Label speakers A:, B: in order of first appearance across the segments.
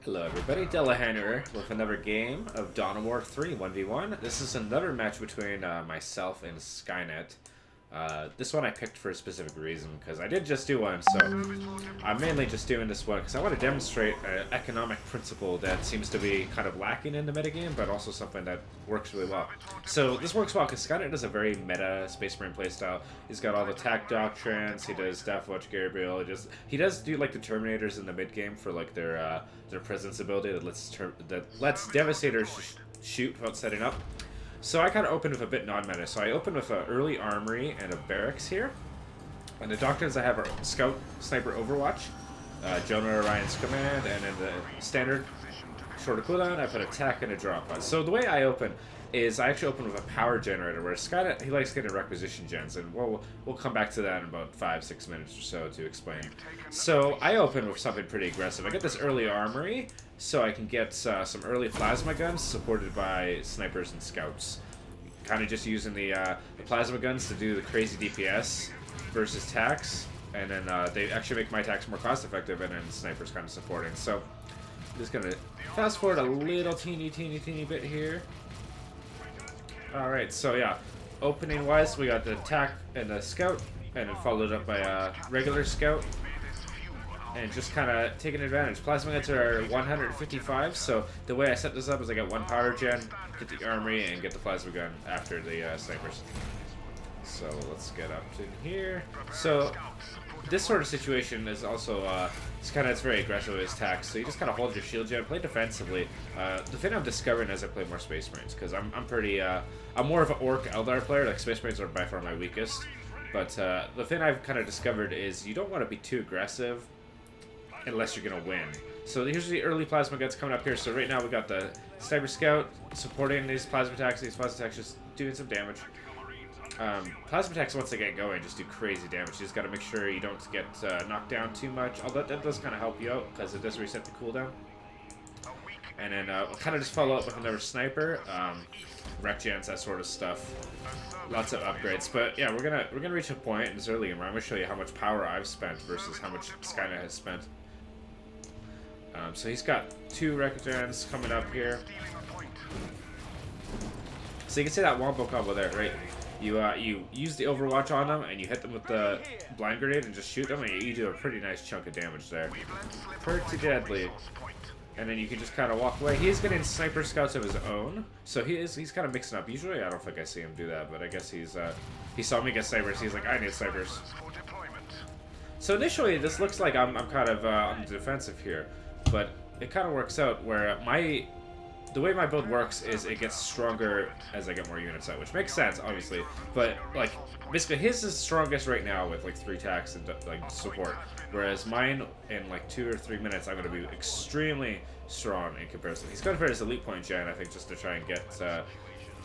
A: Hello everybody, Delahan here with another game of Dawn of War 3 1v1. This is another match between myself and Skynet. This one I picked for a specific reason, because I did just do one, so I'm mainly just doing this one because I want to demonstrate an economic principle that seems to be kind of lacking in the metagame, but also something that works really well. So this works well because Skynet does a very meta Space Marine playstyle. He's got all the attack doctrines, he does Death Watch Gabriel, he does do like the Terminators in the mid game for like their presence ability that lets Devastators shoot without setting up. So I kind of opened with a bit non-meta. So I opened with an early armory and a barracks here. And the doctrines I have are Scout, Sniper, Overwatch, Jonah Orion's Command, and then the standard shorter cooldown, I put attack and a drop pod. So the way I open is I actually open with a power generator, where Skynet, he likes getting requisition gens, and we'll come back to that in about 5-6 minutes or so to explain. So I open with something pretty aggressive. I get this early armory, so I can get some early plasma guns supported by snipers and scouts. Kind of just using the plasma guns to do the crazy DPS versus tax, and then they actually make my attacks more cost effective, and then snipers kind of supporting. So I'm just gonna fast forward a little teeny bit here. Alright, so yeah, opening wise, we got the attack and the scout, and then followed up by a regular scout. And just kind of taking advantage. Plasma guns are 155, so the way I set this up is I get one power gen, get the armory, and get the plasma gun after the snipers. So let's get up to here. So this sort of situation is also it's very aggressive with his attacks. So you just kind of hold your shield gen, play defensively. The thing I'm discovering as I play more Space Marines, because I'm more of an Orc Eldar player. Like Space Marines are by far my weakest. But the thing I've kind of discovered is you don't want to be too aggressive unless you're gonna win. So here's the early plasma guns coming up here. So right now we got the Sniper Scout supporting these plasma attacks. These plasma attacks just doing some damage. Plasma attacks, once they get going, just do crazy damage. You just gotta make sure you don't get knocked down too much. Although that does kind of help you out because it does reset the cooldown. And then we'll kind of just follow up with another sniper, rec gens, that sort of stuff. Lots of upgrades, but yeah, we're gonna reach a point in this early game where I'm gonna show you how much power I've spent versus how much Skynet has spent. So he's got 2 rec gens coming up here. So you can see that wombo combo there, right? You use the Overwatch on them, and you hit them with the blind grenade and just shoot them, and you do a pretty nice chunk of damage there. Pretty deadly. And then you can just kind of walk away. He's getting sniper scouts of his own, so he's kind of mixing up. Usually I don't think I see him do that, but I guess he saw me get snipers. He's like, I need snipers. So initially this looks like I'm kind of on the defensive here, but it kind of works out where the way my build works is it gets stronger as I get more units out, which makes sense, obviously. But like, basically, his is strongest right now with like 3 attacks and like support, whereas mine in like 2 or 3 minutes I'm going to be extremely strong in comparison. He's going for his elite point gen, I think, just to try and get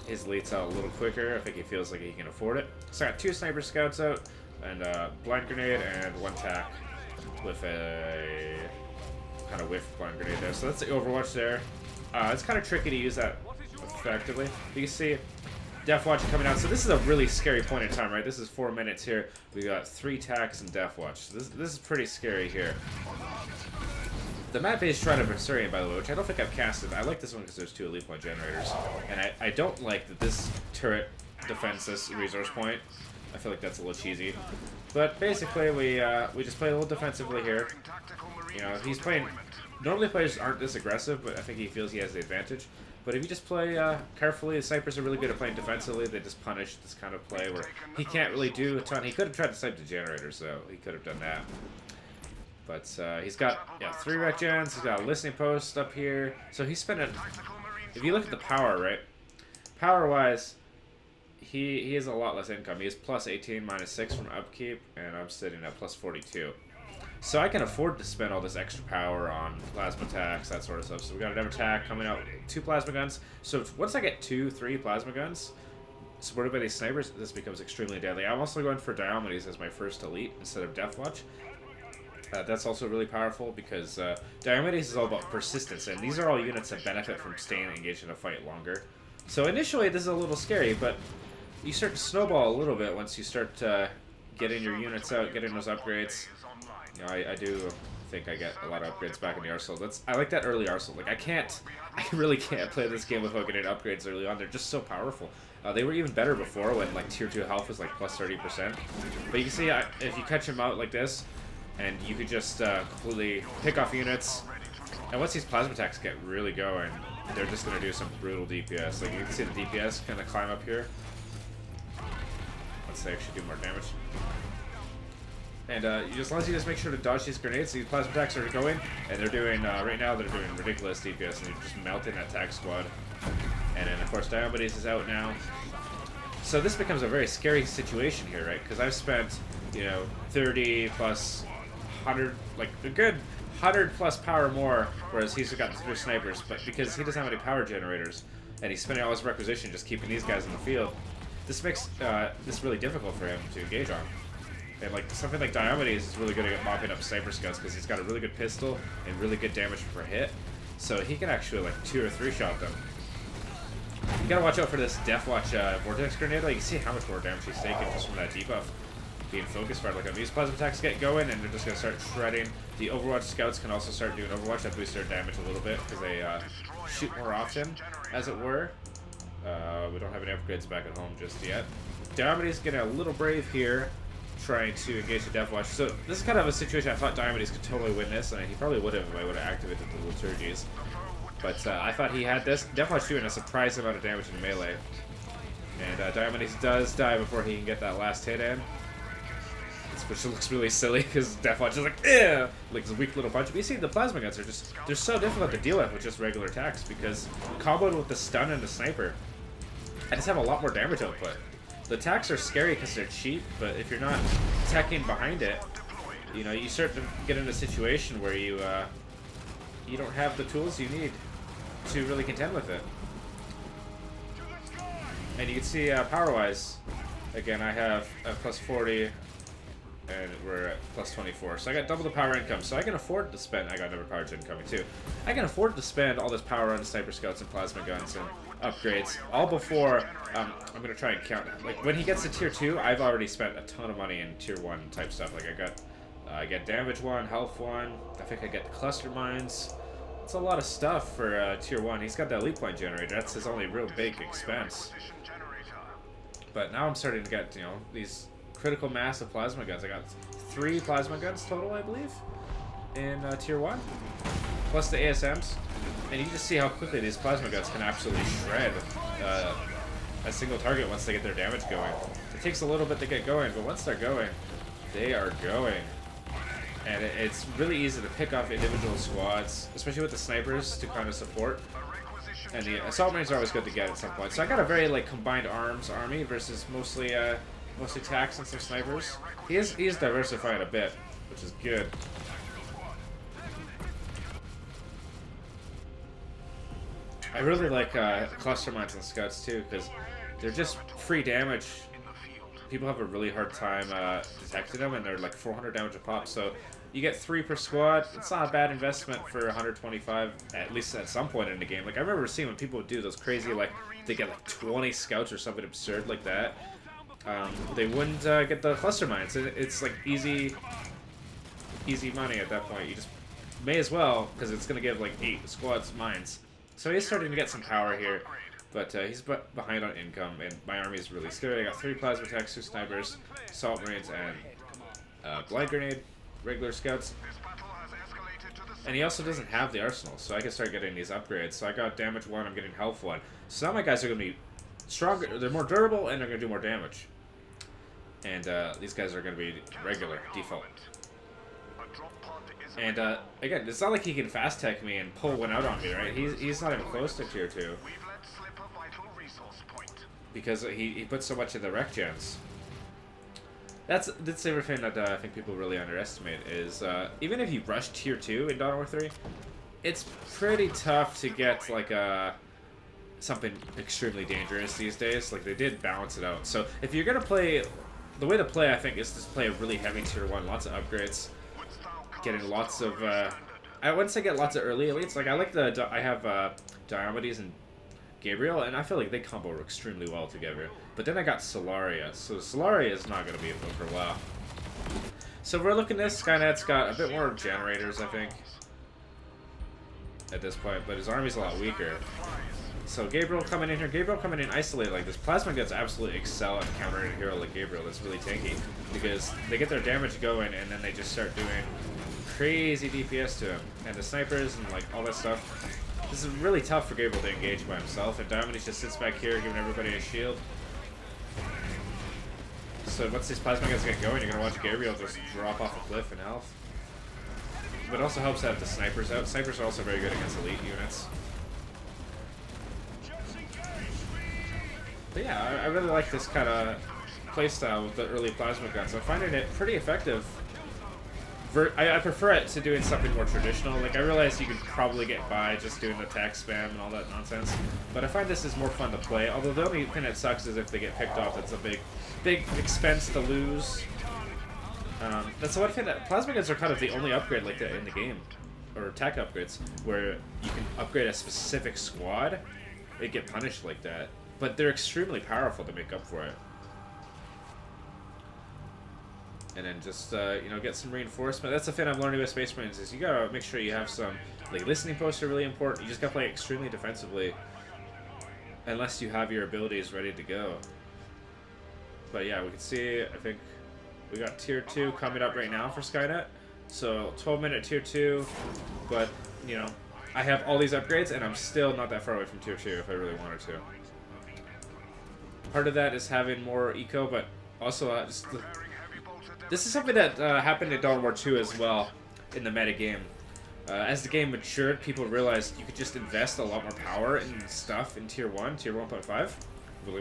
A: his elites out a little quicker. I think he feels like he can afford it. So I got 2 sniper scouts out, and blind grenade, and 1 tack with a kind of whiff blind grenade there. So that's the Overwatch there. It's kind of tricky to use that effectively. You can see Death Watch coming out. So this is a really scary point in time, right? This is 4 minutes here. We got 3 tacks and Death Watch. So this is pretty scary here. The map is Shrine of Versarion, by the way, which I don't think I've casted. I like this one because there's 2 elite point generators. And I don't like that this turret defends this resource point. I feel like that's a little cheesy. But basically, we just play a little defensively here. You know, he's playing... Normally players aren't this aggressive, but I think he feels he has the advantage. But if you just play carefully, the snipers are really good at playing defensively. They just punish this kind of play where he can't really do a ton. He could have tried to snipe the generators, though. He could have done that. But he's got 3 rec gens. He's got a listening post up here. So he's spending... If you look at the power, right? Power-wise, he has a lot less income. He has plus 18, minus 6 from upkeep, and I'm sitting at plus 42. So I can afford to spend all this extra power on plasma attacks, that sort of stuff. So we got another attack coming out, 2 plasma guns. So once I get 2-3 plasma guns supported by these snipers, this becomes extremely deadly. I'm also going for Diomedes as my first elite instead of Death Watch. That's also really powerful because Diomedes is all about persistence, and these are all units that benefit from staying engaged in a fight longer. So initially this is a little scary, but you start to snowball a little bit once you start getting your units out, getting those upgrades. You know, I do think I get a lot of upgrades back in the Arsenal. I like that early Arsenal. Like, I really can't play this game without getting upgrades early on. They're just so powerful. They were even better before when, like, tier 2 health was, like, plus 30%. But you can see, if you catch him out like this, and you could just completely pick off units, and once these plasma attacks get really going, they're just going to do some brutal DPS. Like, you can see the DPS kind of climb up here. Let's say actually do more damage. And as long as you just make sure to dodge these grenades, these plasma attacks are going, and they're doing, right now, they're doing ridiculous DPS, and they're just melting that tag squad. And then, of course, Diomedes is out now. So this becomes a very scary situation here, right? Because I've spent, you know, 30 plus 100, like a good 100 plus power more, whereas he's got 3 snipers. But because he doesn't have any power generators, and he's spending all his requisition just keeping these guys in the field, this makes this really difficult for him to engage on. And like something like Diomedes is really good at mopping up sniper scouts because he's got a really good pistol and really good damage per hit. So he can actually like 2 or 3 shot them. You gotta watch out for this Deathwatch Vortex Grenade. Like, you see how much more damage he's taking just from that debuff being focused fire. Like, these plasma attacks get going and they're just gonna start shredding. The Overwatch scouts can also start doing Overwatch. That boosts their damage a little bit because they shoot more often, as it were. We don't have any upgrades back at home just yet. Diomedes getting a little brave here, trying to engage the Deathwatch. So this is kind of a situation I thought Diomedes could totally win this, and he probably would have if I would have activated the Liturgies. But I thought he had this. Deathwatch doing a surprising amount of damage in melee. And Diomedes does die before he can get that last hit in. Which looks really silly because Deathwatch is like, eh! Like this weak little punch. But you see, the plasma guns are just, they're so difficult to deal with just regular attacks because comboed with the stun and the sniper, I just have a lot more damage output. The attacks are scary because they're cheap, but if you're not teching behind it, you know, you start to get in a situation where you don't have the tools you need to really contend with it. And you can see power-wise, again, I have a plus 40, and we're at plus 24. So I got double the power income, so I can afford to spend, I got another power gen coming too. I can afford to spend all this power on sniper scouts and plasma guns and upgrades, all before, I'm going to try and count. Like, when he gets to tier 2, I've already spent a ton of money in tier 1 type stuff. Like, I get damage 1, health 1, I think I get the cluster mines. It's a lot of stuff for tier 1. He's got that elite point generator. That's his only real big expense. But now I'm starting to get, you know, these critical mass of plasma guns. I got 3 plasma guns total, I believe, in tier 1, plus the ASMs. And you can just see how quickly these plasma guns can absolutely shred a single target once they get their damage going. It takes a little bit to get going, but once they're going, they are going. And it's really easy to pick off individual squads, especially with the snipers to kind of support. And the assault marines are always good to get at some point. So I got a very like combined arms army versus mostly tanks and some snipers. He is diversifying a bit, which is good. I really like cluster mines and scouts too because they're just free damage. People have a really hard time detecting them, and they're like 400 damage a pop. So you get 3 per squad. It's not a bad investment for 125, at least at some point in the game. Like, I remember seeing when people would do those crazy, like, they get like 20 scouts or something absurd like that. They wouldn't get the cluster mines. It's like easy money at that point. You just may as well, because it's going to give like 8 squads mines. So he's starting to get some power here. But he's behind on income, and my army is really scary. I got 3 plasma attacks, 2 snipers, assault marines, and blind grenade, regular scouts. And he also doesn't have the arsenal, so I can start getting these upgrades. So I got damage 1, I'm getting health 1. So now my guys are going to be stronger, they're more durable, and they're going to do more damage. And these guys are going to be regular, default. And again, it's not like he can fast tech me and pull one out on me, right? He's not even close to tier 2. Because he puts so much in the rec gens. That's the other thing that I think people really underestimate is even if you rush tier 2 in Dawn of War 3, it's pretty tough to get like something extremely dangerous these days. Like, they did balance it out. So if you're gonna play, the way to play I think is to play a really heavy tier 1, lots of upgrades, getting lots of I wouldn't say get lots of early elites. Like, I have Diomedes and Gabriel, and I feel like they combo extremely well together. But then I got Solaria, so Solaria is not going to be a for a while. So we're looking at this. Skynet's got a bit more generators, I think, at this point, but his army's a lot weaker. So Gabriel coming in here. Gabriel coming in isolated like this. Plasma Guns absolutely excel at countering a hero like Gabriel that's really tanky, because they get their damage going and then they just start doing crazy DPS to him. And the snipers and like all that stuff. This is really tough for Gabriel to engage by himself, and Diomedes just sits back here giving everybody a shield. So once these Plasma Guns get going, you're going to watch Gabriel just drop off a cliff in health. But it also helps to have the snipers out. Snipers are also very good against elite units. But yeah, I really like this kind of playstyle with the early Plasma Guns. I'm finding it pretty effective. I prefer it to doing something more traditional. Like, I realize you could probably get by just doing the attack spam and all that nonsense, but I find this is more fun to play. Although the only thing that sucks is if they get picked off, that's a big expense to lose. That's the one thing that Plasma Guns are kind of the only upgrade like that in the game, or attack upgrades, where you can upgrade a specific squad. They get punished like that, but they're extremely powerful to make up for it. And then just, you know, get some reinforcement. That's the thing I'm learning with Space Marines, is you gotta make sure you have some, like, listening posts are really important. You just gotta play extremely defensively, unless you have your abilities ready to go. But yeah, we can see, I think, we got Tier 2 coming up right now for Skynet. So, 12-minute Tier 2, but, you know, I have all these upgrades, and I'm still not that far away from Tier 2 if I really wanted to. Part of that is having more eco, but also just this is something that happened in Dawn of War 2 as well, in the meta game. As the game matured, people realized you could just invest a lot more power in stuff in Tier 1, Tier 1.5.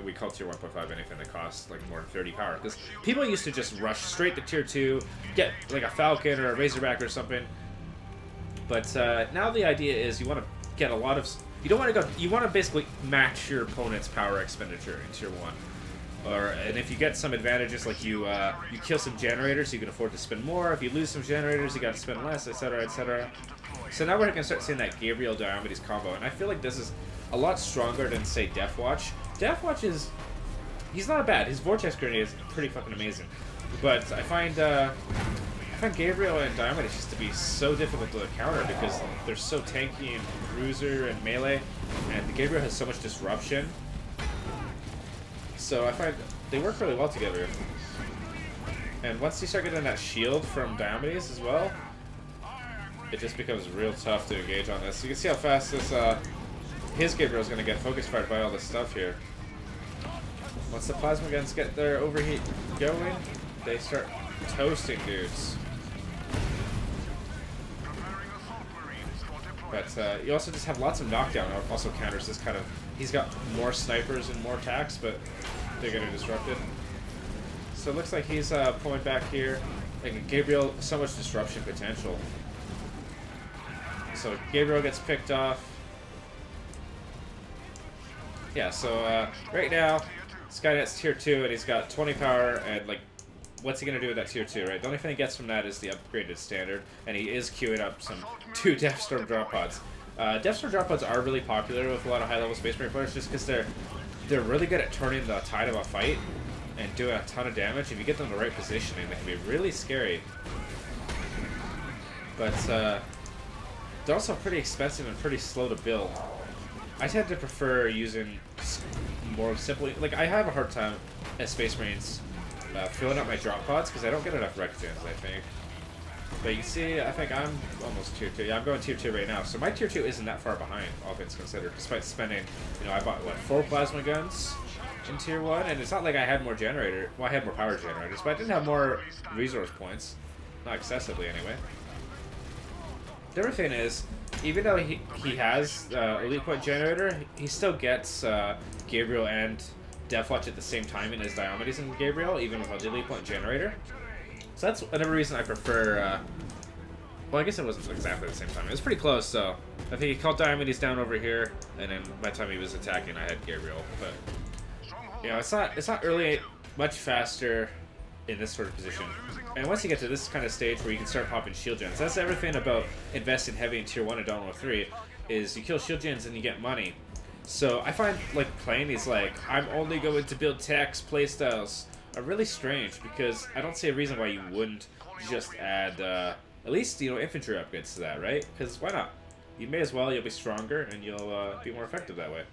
A: We call Tier 1.5 anything that costs like more than 30 power, because people used to just rush straight to Tier 2, get like a Falcon or a Razorback or something. But now the idea is you want to get a lot of... You don't want to go... You want to basically match your opponent's power expenditure in Tier 1. And if you get some advantages, like you kill some generators, you can afford to spend more. If you lose some generators, you got to spend less, etc., etc. So now we're going to start seeing that Gabriel Diomedes combo, and I feel like this is a lot stronger than, say, Deathwatch. Deathwatch is... He's not bad. His Vortex Grenade is pretty fucking amazing. But I find Gabriel and Diomedes just to be so difficult to counter because they're so tanky and bruiser and melee, and Gabriel has so much disruption. So I find they work really well together. And once you start getting that shield from Diomedes as well, it just becomes real tough to engage on this. You can see how fast this his Gabriel is going to get focus fired by all this stuff here. Once the Plasma Guns get their overheat going, they start toasting dudes. But you also just have lots of knockdown. Also counters this kind of... He's got more snipers and more attacks, but they're getting disrupted. So it looks like he's pulling back here. And Gabriel, so much disruption potential. So Gabriel gets picked off. Yeah, so right now, Skynet's Tier 2, and he's got 20 power, and like, what's he going to do with that Tier 2, right? The only thing he gets from that is the upgraded standard, and he is queuing up some 2 Deathstorm drop pods. Deathstorm drop pods are really popular with a lot of high-level Space Marine players just because they're really good at turning the tide of a fight and doing a ton of damage. If you get them in the right positioning, they can be really scary. But they're also pretty expensive and pretty slow to build. I tend to prefer using more simply... Like, I have a hard time as Space Marines filling up my drop pods because I don't get enough rec gens, I think. But you see, I think I'm almost Tier 2. Yeah, I'm going Tier 2 right now. So my Tier 2 isn't that far behind, all things considered, despite spending, you know, I bought, what, 4 Plasma Guns in Tier 1? And it's not like I had more generator... Well, I had more power generators, but I didn't have more resource points. Not excessively, anyway. The other thing is, even though he has Elite Point Generator, he still gets Gabriel and Deathwatch at the same time in his Diomedes and Gabriel, even without the Elite Point Generator. So that's another reason I prefer, well, I guess it wasn't exactly the same time. It was pretty close, so I think he called Diomedes down over here, and then by the time he was attacking, I had Gabriel. But, you know, it's not really much faster in this sort of position. And once you get to this kind of stage where you can start popping shield gens, that's everything about investing heavy in Tier 1 and Dawn of War 3, is you kill shield gens and you get money. So I find, like, playing these, like, I'm only going to build techs playstyles, are really strange because I don't see a reason why you wouldn't just add at least, you know, infantry upgrades to that, right? Because why not? You may as well. You'll be stronger and you'll be more effective that way.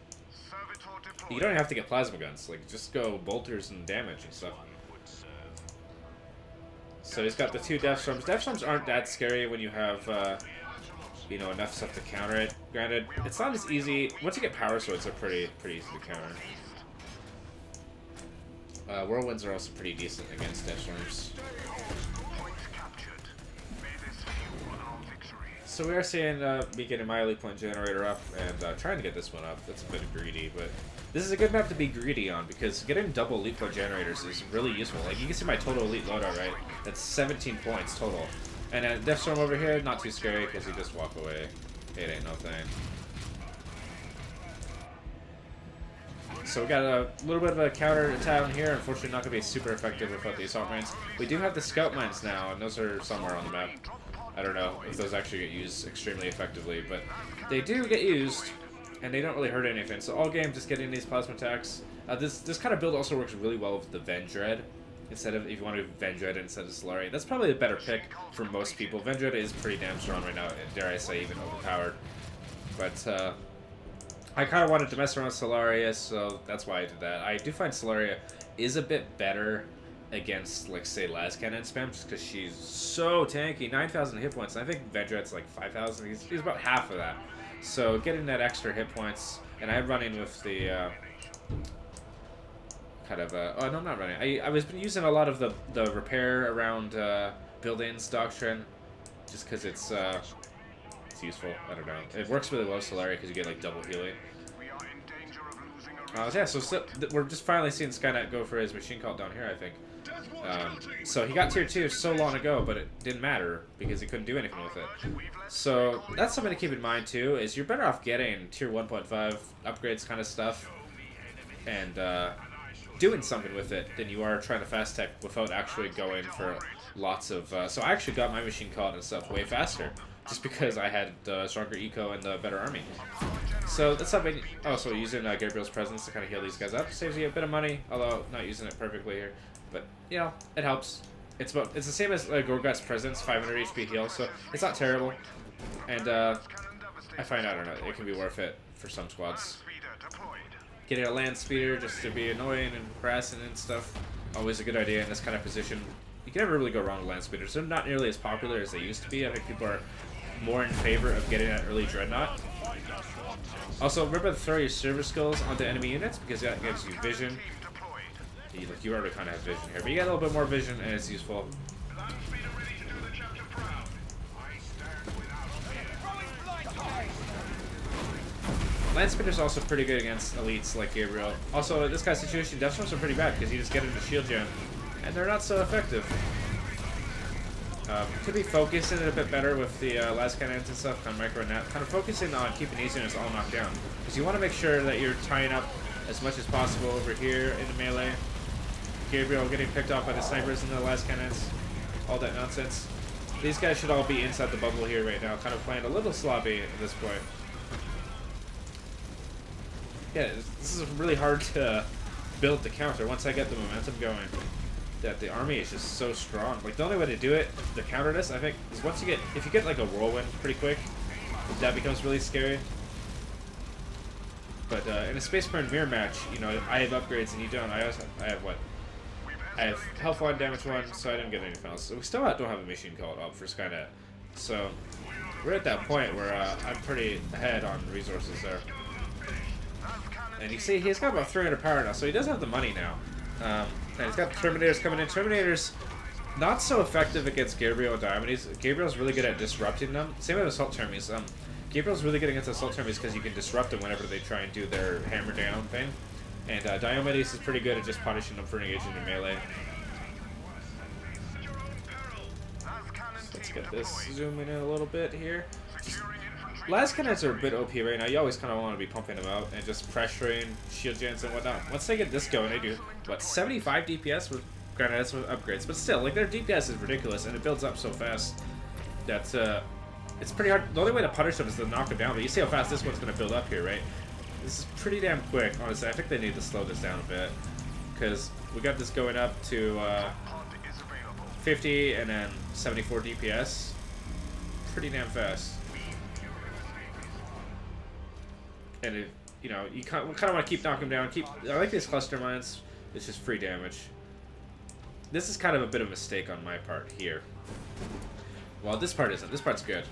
A: You don't have to get plasma guns. Like, just go bolters and damage and stuff. So he's got the 2 Death Storms. Death Storms aren't that scary when you have, you know, enough stuff to counter it. Granted, it's not as easy. Once you get Power Swords, they're pretty easy to counter. Whirlwinds are also pretty decent against Death Storms. So we are seeing me getting my elite point generator up and trying to get this one up. That's a bit greedy, but this is a good map to be greedy on because getting double elite point generators is really useful. Like, you can see my total elite loadout, right? That's 17 points total. And Death Storm over here, not too scary because you just walk away. It ain't no thing. So we got a little bit of a counter attack here. Unfortunately, not going to be super effective without the assault mines. We do have the scout mines now, and those are somewhere on the map. I don't know if those actually get used extremely effectively, but they do get used, and they don't really hurt anything. So all game, just getting these plasma attacks. This kind of build also works really well with the Vendread. Instead of, if you want to do Vendread instead of Solari, that's probably a better pick for most people. Vendread is pretty damn strong right now, and dare I say even overpowered. But I kind of wanted to mess around with Solaria, so that's why I did that. I do find Solaria is a bit better against, like, say, Las Cannon spam, just because she's so tanky. 9,000 hit points, and I think Vendread's like 5,000. He's about half of that. So getting that extra hit points, and I'm running with the kind of oh no, I'm not running. I was been using a lot of the repair around buildings doctrine, just because it's useful. I don't know. It works really well with Solaria because you get like double healing. Yeah, so we're just finally seeing Skynet go for his machine cult down here, I think. So he got tier 2 so long ago, but it didn't matter because he couldn't do anything with it. So that's something to keep in mind too, is you're better off getting tier 1.5 upgrades kind of stuff and doing something with it than you are trying to fast tech without actually going for lots of... so I actually got my machine cult and stuff way faster, just because I had the stronger eco and the better army. So that's something. Also using Gabriel's presence to kind of heal these guys up saves you a bit of money, although not using it perfectly here. But you know, it helps. It's the same as Gorgot's presence, 500 HP heal, so it's not terrible. And I find, I don't know, it can be worth it for some squads. Getting a land speeder just to be annoying and harassing and stuff, always a good idea in this kind of position. You can never really go wrong with land speeders. They're not nearly as popular as they used to be. I think people are more in favor of getting that early dreadnought. Also, remember to throw your server skills onto enemy units because that gives you vision. You already kind of have vision here, but you get a little bit more vision and it's useful. Land Speeder's also pretty good against elites like Gabriel. Also, in this guy's situation, Death Storms are pretty bad because you just get into shield gem, and they're not so effective. Could be focusing it a bit better with the last cannons and stuff, kind of micro nap, kind of focusing on keeping these units all knocked down. Because you want to make sure that you're tying up as much as possible over here in the melee. Gabriel getting picked off by the snipers and the last cannons, all that nonsense. These guys should all be inside the bubble here right now, kind of playing a little sloppy at this point. Yeah, this is really hard to build the counter once I get the momentum going. That the army is just so strong. Like, the only way to do it, to counter this, I think, is once you get, if you get like a whirlwind pretty quick, that becomes really scary. But in a Space Marine mirror match, you know, I have upgrades and you don't. I have what? I have health 1, damage 1, so I didn't get anything else. So we still don't have a machine called up for Skynet. So we're at that point where I'm pretty ahead on resources there. And you see, he's got about 300 power now, so he does have the money now. And he's got Terminators coming in. Terminators, not so effective against Gabriel and Diomedes. Gabriel's really good at disrupting them. Same with Assault Termies. Gabriel's really good against Assault Termies because you can disrupt them whenever they try and do their hammer down thing. And Diomedes is pretty good at just punishing them for engaging in melee. So let's get this zooming in a little bit here. Last cannons are a bit OP right now. You always kind of want to be pumping them out and just pressuring shield gens and whatnot. Once they get this going, they do, what, 75 DPS with granted with upgrades. But still, like, their DPS is ridiculous and it builds up so fast that it's pretty hard. The only way to punish them is to knock them down. But you see how fast this one's going to build up here, right? This is pretty damn quick, honestly. I think they need to slow this down a bit because We got this going up to 50 and then 74 DPS. Pretty damn fast. And it, you know, you kind of want to keep knocking them down. I like these cluster mines. It's just free damage. This is kind of a bit of a mistake on my part here. Well, this part isn't. This part's good.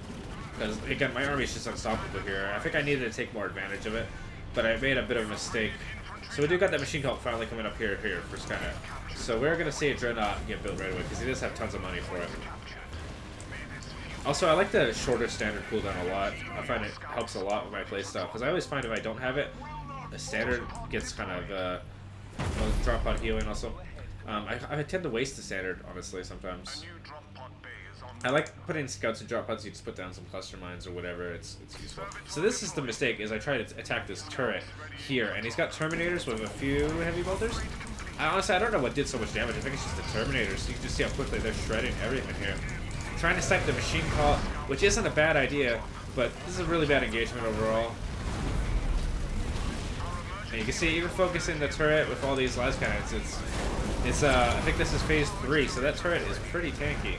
A: Because, again, my army is just unstoppable here. I think I needed to take more advantage of it. But I made a bit of a mistake. So we do got that machine cult finally coming up here for Skynet. So we're going to see a Dreadnought get built right away, because he does have tons of money for it. Also, I like the shorter standard cooldown a lot. I find it helps a lot with my playstyle, because I always find if I don't have it, the standard gets kind of drop pod healing also. I tend to waste the standard, honestly, sometimes. I like putting scouts and drop pods. You just put down some cluster mines or whatever. It's useful. So this is the mistake, is I try to attack this turret here, and he's got Terminators with a few heavy bolters. Honestly, I don't know what did so much damage. I think it's just the Terminators. You can just see how quickly they're shredding everything here. I'm trying to snipe the machine call, which isn't a bad idea, but this is a really bad engagement overall. And you can see, even focusing the turret with all these las cannons, it's I think this is phase 3, so that turret is pretty tanky.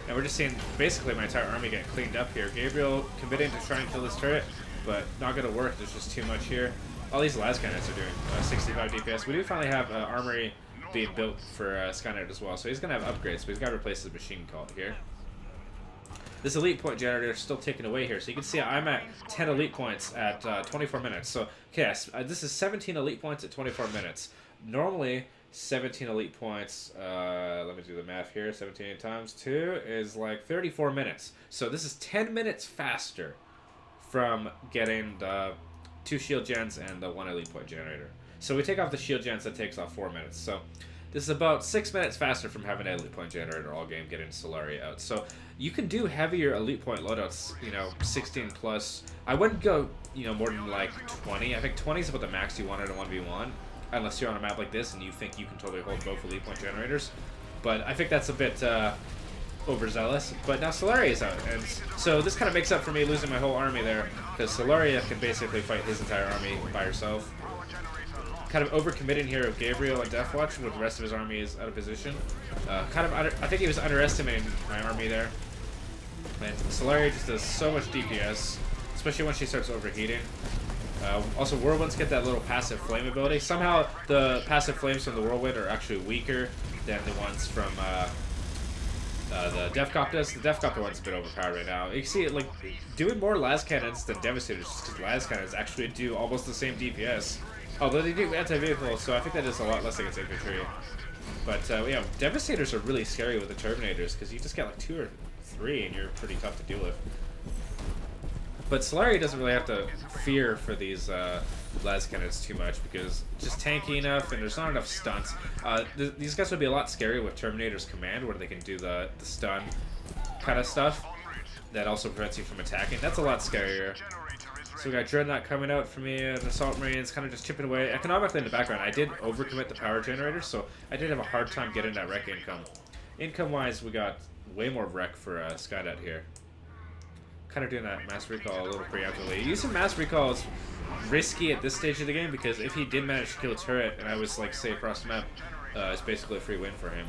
A: And we're just seeing basically my entire army get cleaned up here. Gabriel committing to try and kill this turret, but not going to work. There's just too much here. All these las cannons are doing 65 DPS. We do finally have armory being built for Skynet as well, so he's going to have upgrades, but he's got to replace his machine cult here. This elite point generator is still taken away here, so you can see I'm at 10 elite points at 24 minutes. So, okay, this is 17 elite points at 24 minutes. Normally, 17 elite points, let me do the math here, 17 times 2 is like 34 minutes. So this is 10 minutes faster from getting the 2 shield gens and the 1 elite point generator. So we take off the shield gens, that takes off 4 minutes. So this is about 6 minutes faster from having an elite point generator all game getting Solari out. So you can do heavier elite point loadouts, you know, 16 plus. I wouldn't go, you know, more than like 20. I think 20 is about the max you want in a 1v1. Unless you're on a map like this and you think you can totally hold both elite point generators. But I think that's a bit overzealous. But now Solaria is out, and so this kind of makes up for me losing my whole army there, because Solaria can basically fight his entire army by herself. Kind of overcommitting here with Gabriel and Deathwatch, where the rest of his army is out of position. I think he was underestimating my army there. And Solaria just does so much DPS, especially when she starts overheating. Also, Whirlwinds get that little passive flame ability. Somehow, the passive flames from the Whirlwind are actually weaker than the ones from the Deathcopter. The Deathcopter one's a bit overpowered right now. You can see it like doing more las cannons than Devastators, just because las cannons actually do almost the same DPS. Although they do anti-vehicle, so I think that is a lot less against infantry. But yeah, Devastators are really scary with the Terminators, because you just get like 2 or 3 and you're pretty tough to deal with. But Solari doesn't really have to fear for these las cannons too much, because just tanky enough and there's not enough stunts. These guys would be a lot scarier with Terminator's command, where they can do the stun kind of stuff that also prevents you from attacking. That's a lot scarier. So we got Dreadnought coming out for me, and Assault Marines kind of just chipping away. Economically in the background, I did overcommit the power generator, so I did have a hard time getting that wreck income. Income-wise, we got way more wreck for Skynet here. Kind of doing that mass recall a little preemptively. Using mass recall is risky at this stage of the game, because if he did manage to kill a turret and I was like say across the map, it's basically a free win for him.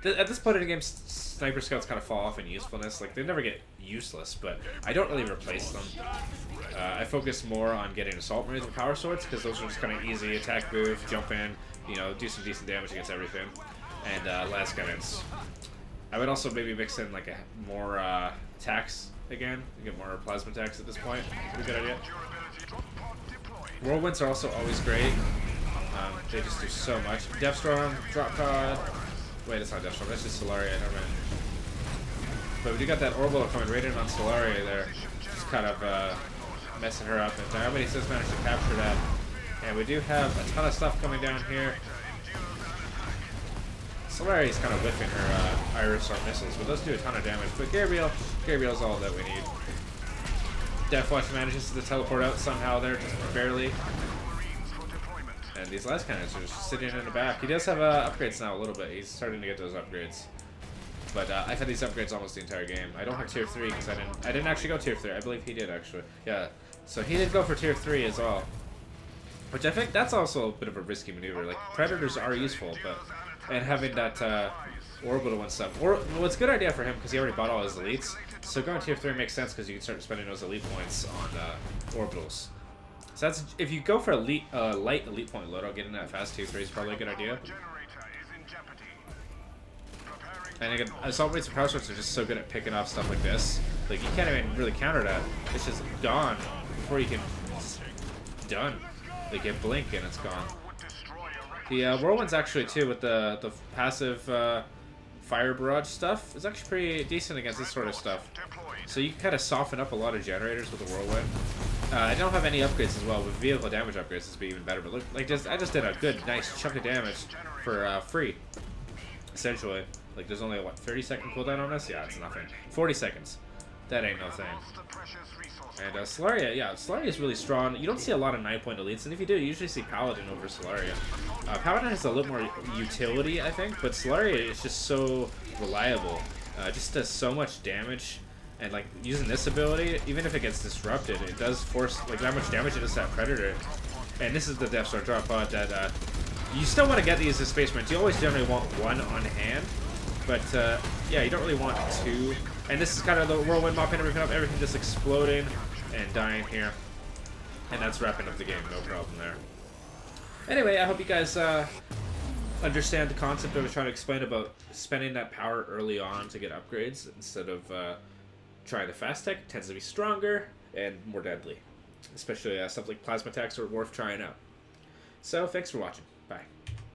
A: At this point in the game, sniper scouts kind of fall off in usefulness. Like, they never get useless, but I don't really replace them. I focus more on getting assault marines with power swords, because those are just kind of easy attack move, jump in, you know, do some decent damage against everything. And las cannons. I would also maybe mix in like more attacks again. You get more plasma attacks at this point. Pretty good idea. Whirlwinds are also always great. They just do so much. Deathstorm, drop pod. Wait, it's not Deathstorm. That's just Solaria. Never mind. But we do got that Orbital coming right in on Solaria there. Just kind of messing her up. And Diomedes does manage to capture that. And we do have a ton of stuff coming down here. Solari's kind of whiffing her Iris-Storm missiles, but those do a ton of damage. But Gabriel's all that we need. Deathwatch manages to teleport out somehow there, just barely. And these last cannons are just sitting in the back. He does have upgrades now a little bit. He's starting to get those upgrades. But I've had these upgrades almost the entire game. I don't have tier 3 because I didn't actually go tier 3. I believe he did actually. Yeah. So he did go for tier 3 as well. Which I think that's also a bit of a risky maneuver. Like, Predators are useful, but... And having that orbital and stuff. Or, well, it's a good idea for him because he already bought all his elites. So going tier 3 makes sense because you can start spending those elite points on orbitals. So that's... If you go for elite, light elite point loadout, getting that fast tier 3 is probably a good idea. And again, assault rates and power sources are just so good at picking off stuff like this. Like, you can't even really counter that. It's just gone before you can... It's done. Like, you blink and it's gone. The Whirlwind's actually, too, with the passive fire barrage stuff, is actually pretty decent against this sort of stuff. So you can kind of soften up a lot of generators with the Whirlwind. I don't have any upgrades as well. With vehicle damage upgrades, this would be even better. But look, like, I just did a good, nice chunk of damage for free, essentially. Like, there's only, what, 30-second cooldown on this? Yeah, it's nothing. 40 seconds. That ain't no thing. And Solaria, yeah, Solaria is really strong. You don't see a lot of 9-point elites, and if you do, you usually see Paladin over Solaria. Paladin has a little more utility, I think, but Solaria is just so reliable. Just does so much damage, and like using this ability, even if it gets disrupted, it does force like that much damage into that Predator. And this is the Death Star drop pod that you still want to get these as Space Marines. You always generally want one on hand, but yeah, you don't really want two. And this is kind of the Whirlwind mopping everything up, everything just exploding and dying here. And that's wrapping up the game, no problem there. Anyway, I hope you guys understand the concept I was trying to explain about spending that power early on to get upgrades instead of trying the fast tech. It tends to be stronger and more deadly, especially stuff like plasma attacks are worth trying out. So, thanks for watching.